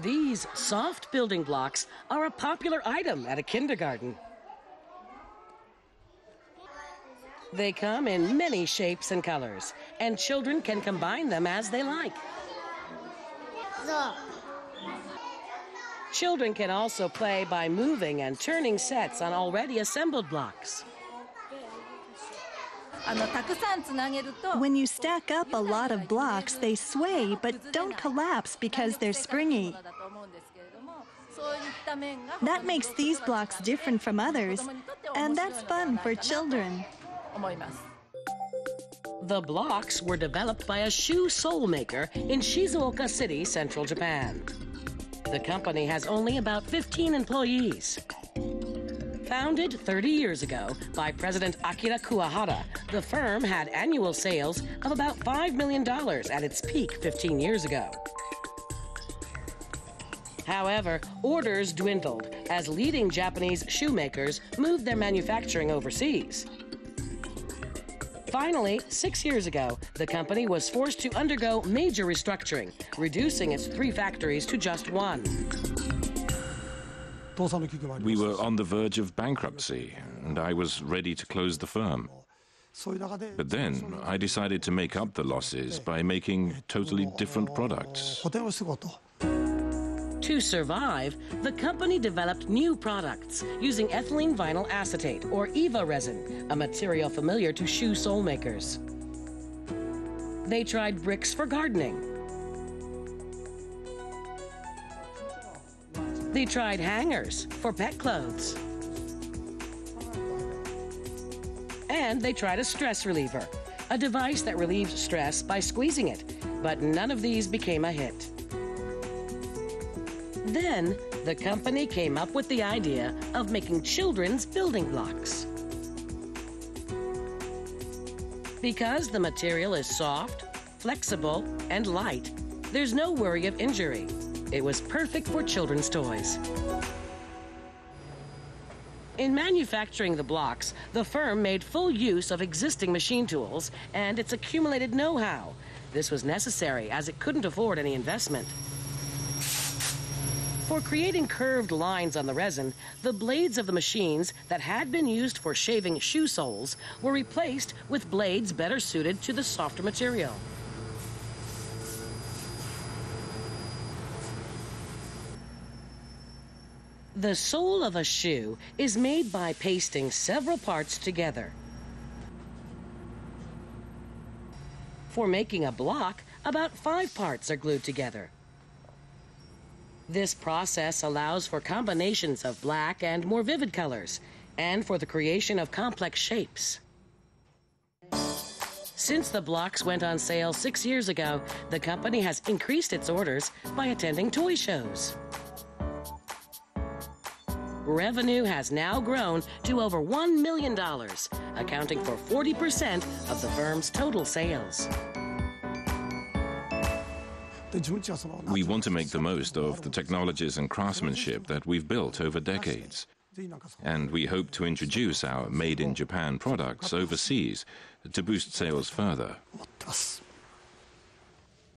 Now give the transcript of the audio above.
These soft building blocks are a popular item at a kindergarten. They come in many shapes and colors, and children can combine them as they like. Children can also play by moving and turning sets on already assembled blocks. When you stack up a lot of blocks, they sway but don't collapse because they're springy. That makes these blocks different from others, and that's fun for children. The blocks were developed by a shoe sole maker in Shizuoka City, central Japan. The company has only about 15 employees. Founded 30 years ago by President Akira Kuwahara, the firm had annual sales of about $5 million at its peak 15 years ago. However, orders dwindled as leading Japanese shoemakers moved their manufacturing overseas. Finally, 6 years ago, the company was forced to undergo major restructuring, reducing its 3 factories to just 1. We were on the verge of bankruptcy, and I was ready to close the firm. But then I decided to make up the losses by making totally different products. To survive, the company developed new products using ethylene vinyl acetate, or EVA resin, a material familiar to shoe sole makers. They tried bricks for gardening. They tried hangers for pet clothes. And they tried a stress reliever, a device that relieves stress by squeezing it, but none of these became a hit. Then, the company came up with the idea of making children's building blocks. Because the material is soft, flexible, and light, there's no worry of injury. It was perfect for children's toys. In manufacturing the blocks, the firm made full use of existing machine tools and its accumulated know-how. This was necessary as it couldn't afford any investment. For creating curved lines on the resin, the blades of the machines that had been used for shaving shoe soles were replaced with blades better suited to the softer material. The sole of a shoe is made by pasting several parts together. For making a block, about 5 parts are glued together. This process allows for combinations of black and more vivid colors, and for the creation of complex shapes. Since the blocks went on sale 6 years ago, the company has increased its orders by attending toy shows. Revenue has now grown to over $1 million, accounting for 40% of the firm's total sales. We want to make the most of the technologies and craftsmanship that we've built over decades. And we hope to introduce our made-in-Japan products overseas to boost sales further.